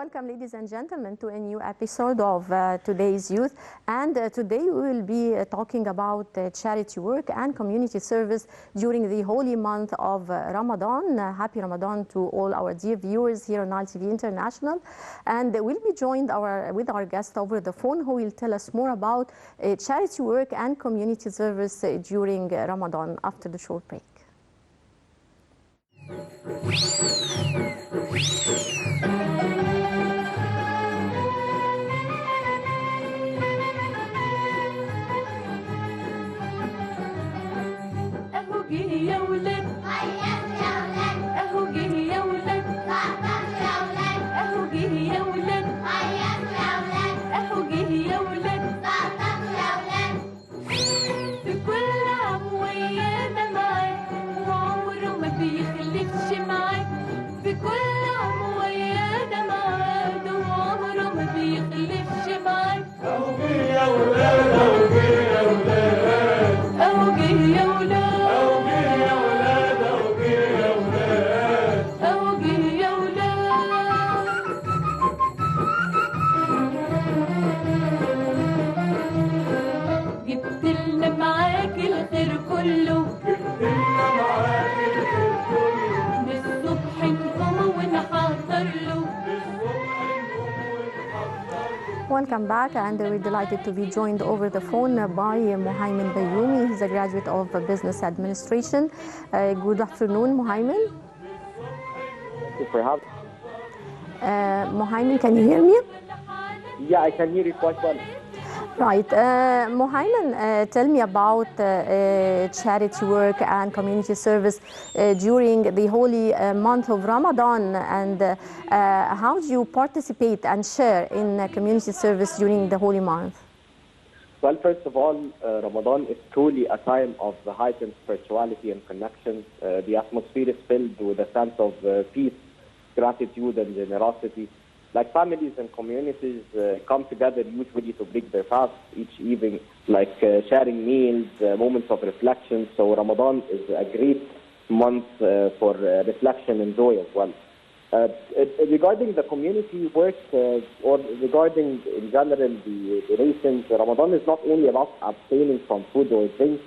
welcome, ladies and gentlemen, to a new episode of Today's Youth. And today we will be talking about charity work and community service during the holy month of Ramadan. Happy Ramadan to all our dear viewers here on TV International. And we'll be joined with our guest over the phone, who will tell us more about charity work and community service during Ramadan after the short break. Welcome back, and we're delighted to be joined over the phone by Mohaimen Bayoumi. He's a graduate of Business Administration. Good afternoon, Mohaimen. Thank you for having me. Mohaimen, can you hear me? Yeah, I can hear you quite well. Right. Mohaimen, tell me about charity work and community service during the holy month of Ramadan, and how do you participate and share in community service during the holy month? Well, first of all, Ramadan is truly a time of heightened spirituality and connection. The atmosphere is filled with a sense of peace, gratitude, and generosity. Like families and communities come together usually to break their fast each evening, like sharing meals, moments of reflection. So Ramadan is a great month for reflection and joy as well. Regarding the community work or regarding in general the donations, Ramadan is not only about abstaining from food or drink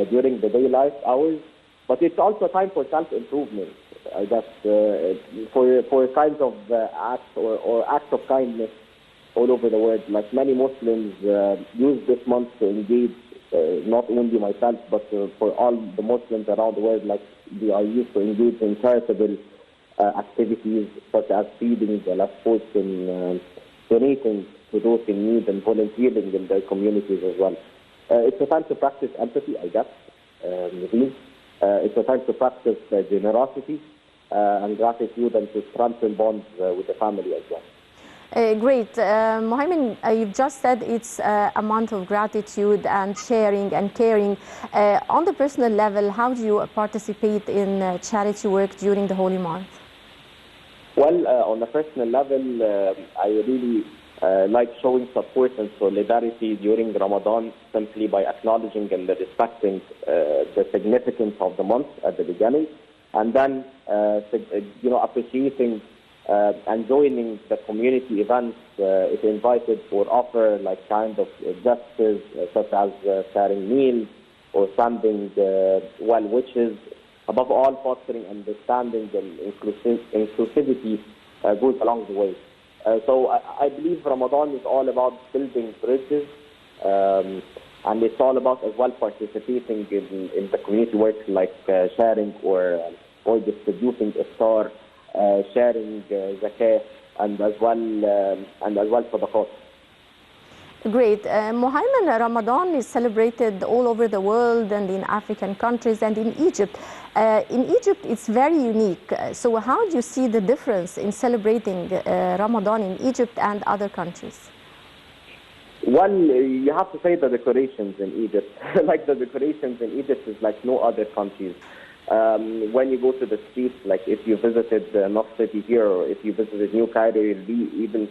during the daylight hours, but it's also a time for self-improvement. I guess for kinds of acts or acts of kindness all over the world. Like many Muslims use this month to engage, not only myself, but for all the Muslims around the world, like they are used to engage in charitable activities such as feeding the less fortunate, donating to those in need, and volunteering in their communities as well. It's a time to practice empathy, I guess. It's a time to practice generosity and gratitude, and to strengthen bonds with the family as well. Great. Mohaimen, you've just said it's a month of gratitude and sharing and caring. On the personal level, how do you participate in charity work during the holy month? Well, on a personal level, I really like showing support and solidarity during Ramadan simply by acknowledging and respecting the significance of the month at the beginning, and then appreciating and joining the community events if invited, or offer like kind of gestures such as sharing meals or sending well wishes. Above all, fostering understanding and inclusivity goes along the way. So I believe Ramadan is all about building bridges, and it's all about as well participating in the community work, like sharing or distributing iftar, sharing zakah, and as well sadaqat. Great. Mohaimen, Ramadan is celebrated all over the world and in African countries and in Egypt. In Egypt, it's very unique. So how do you see the difference in celebrating Ramadan in Egypt and other countries? Well, you have to say the decorations in Egypt. Like the decorations in Egypt is like no other countries. When you go to the streets, like if you visited North City here, or if you visited New Cairo, you'll be even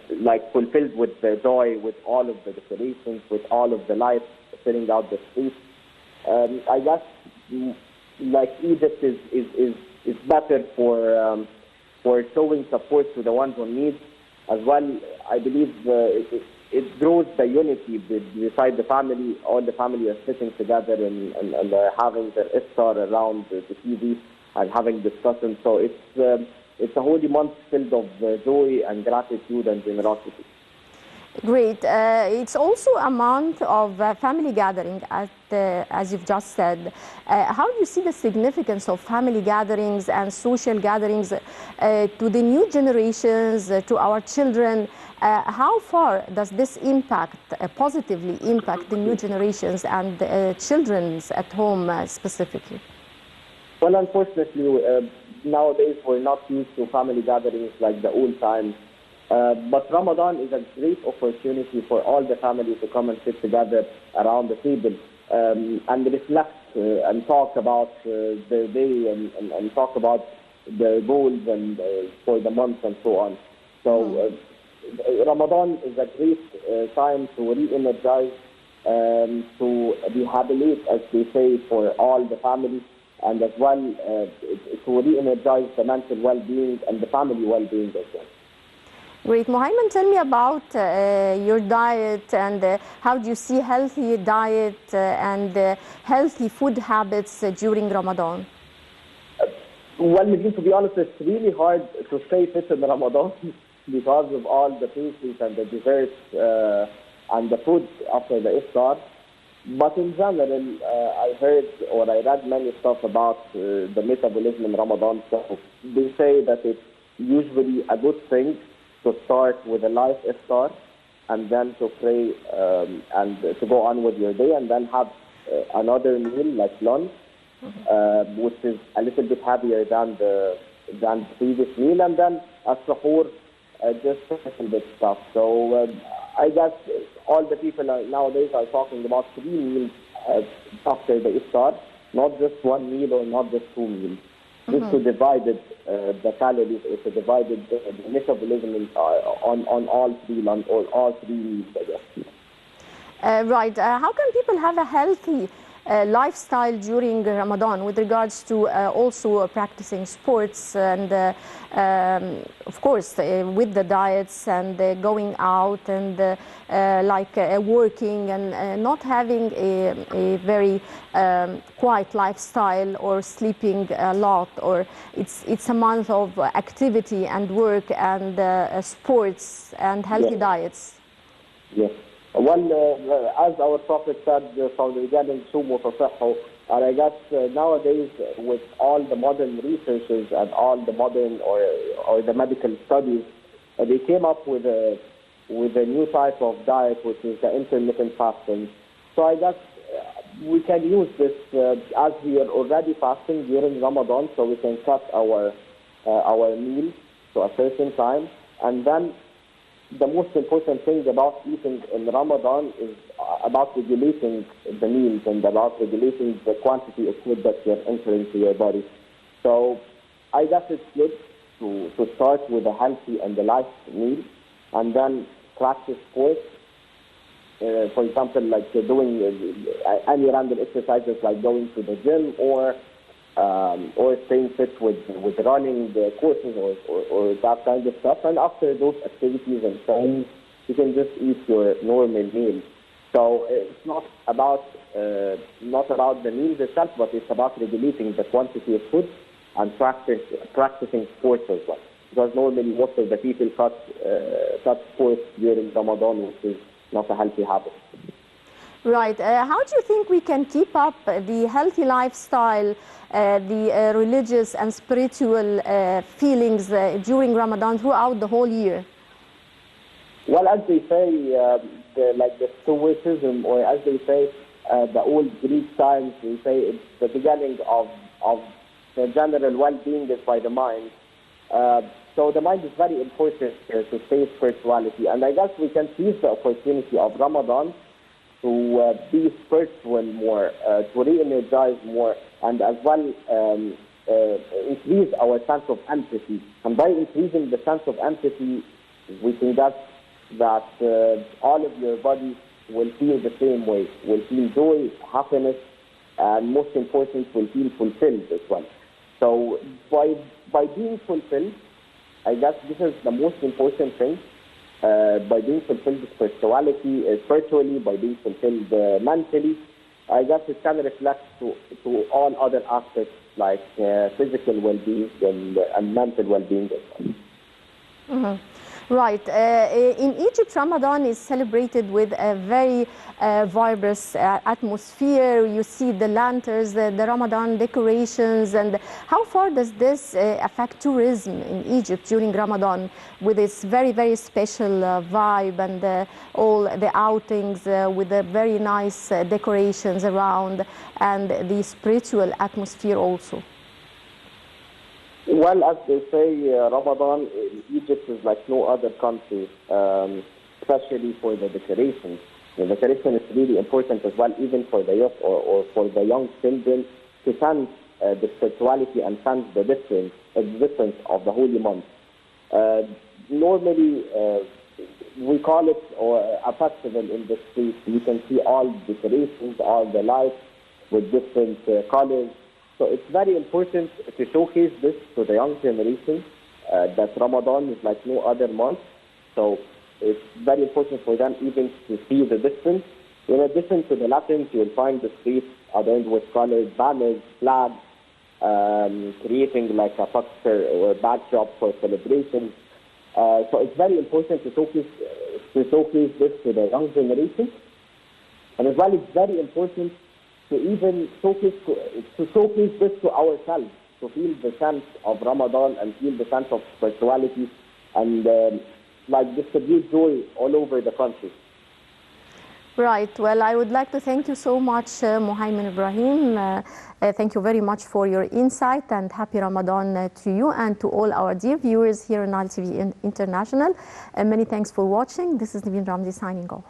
like fulfilled with the joy, with all of the decorations, with all of the lights filling out the streets. I guess like Egypt is better for for showing support to the ones on need. As well, I believe it grows the unity beside the family. All the family are sitting together and having their iftar around the TV and having discussions. So it's a holy month filled of joy and gratitude and generosity. Great. It's also a month of family gathering, as you've just said. How do you see the significance of family gatherings and social gatherings to the new generations, to our children? How far does this impact, positively impact the new generations and children's at home specifically? Well, unfortunately, nowadays we're not used to family gatherings like the old times. But Ramadan is a great opportunity for all the families to come and sit together around the table and reflect and talk about their day and talk about their goals and for the month and so on. So Ramadan is a great time to re-energize, to rehabilitate, as they say, for all the families, and as well to re-energize the mental well-being and the family well-being as well. Great. Mohaimen, tell me about your diet and how do you see healthy diet and healthy food habits during Ramadan? Well, to be honest, it's really hard to stay fit in Ramadan because of all the pastries and the desserts and the food after the iftar. But in general, I heard or I read many stuff about the metabolism in Ramadan. So they say that it's usually a good thing to start with a light iftar and then to pray and to go on with your day and then have another meal like lunch, which is a little bit heavier than the previous meal, and then as sahur, just a little bit stuff. So I guess all the people nowadays are talking about 3 meals after the iftar, not just 1 meal or not just 2 meals. Just to divide it, the calories, or to divide it, the metabolism on all 3 lunch or all 3 meals, I guess. Right. How can people have a healthy lifestyle during Ramadan with regards to also practicing sports and of course with the diets and going out and working and not having a very quiet lifestyle or sleeping a lot, or it's a month of activity and work and sports and healthy diets? Yes. Well, as our Prophet said, regarding sumu fasahhu, and I guess nowadays with all the modern researches and all the modern or the medical studies, they came up with a new type of diet, which is the intermittent fasting. So I guess we can use this as we are already fasting during Ramadan, so we can cut our meals to a certain time, and then the most important thing about eating in Ramadan is about regulating the meals and about regulating the quantity of food that you're entering to your body. So I guess it's good to start with a healthy and a light meal and then practice sports. For example, like doing any random exercises like going to the gym or staying fit with running the courses or that kind of stuff. And after those activities and things, you can just eat your normal meal. So it's not about the meals itself, but it's about regulating the quantity of food and practicing sports as well. Because normally most of the people cut sports during Ramadan, which is not a healthy habit. Right. How do you think we can keep up the healthy lifestyle, the religious and spiritual feelings during Ramadan throughout the whole year? Well, as they say, the Stoicism, or as they say, the old Greek times, they say it's the beginning of the general well-being is by the mind. So the mind is very important to stay spirituality. And I guess we can seize the opportunity of Ramadan to be spiritual more, to re-energize more, and as well increase our sense of empathy. And by increasing the sense of empathy, we can get that all of your body will feel the same way, will feel joy, happiness, and most important, will feel fulfilled as well. So by being fulfilled, I guess this is the most important thing. By being fulfilled spiritually, by being fulfilled mentally, I guess it can reflect to all other aspects like physical well-being and mental well-being as well. Mm-hmm. Right. In Egypt, Ramadan is celebrated with a very vibrant atmosphere. You see the lanterns, the Ramadan decorations, and how far does this affect tourism in Egypt during Ramadan with its very, very special vibe and all the outings with the very nice decorations around and the spiritual atmosphere also? Well, as they say, Ramadan in Egypt is like no other country, especially for the decorations. The decoration is really important as well, even for the youth or for the young children to sense the spirituality and sense the difference of the holy month. Normally, we call it a festival in the streets. You can see all the decorations, all the lights with different colors. So it's very important to showcase this to the young generation, that Ramadan is like no other month. So it's very important for them even to see the difference. In addition to the lanterns, you'll find the streets adorned with colored banners, flags, creating like a picture or a backdrop for celebrations. So it's very important to showcase this to the young generation. And as well, it's very important to even showcase this to ourselves, to feel the sense of Ramadan and feel the sense of spirituality and like distribute joy all over the country. Right. Well, I would like to thank you so much, Mohaimen Ibrahim. Thank you very much for your insight, and happy Ramadan to you and to all our dear viewers here on Nile TV International. Many thanks for watching. This is Naveen Ramzi signing off.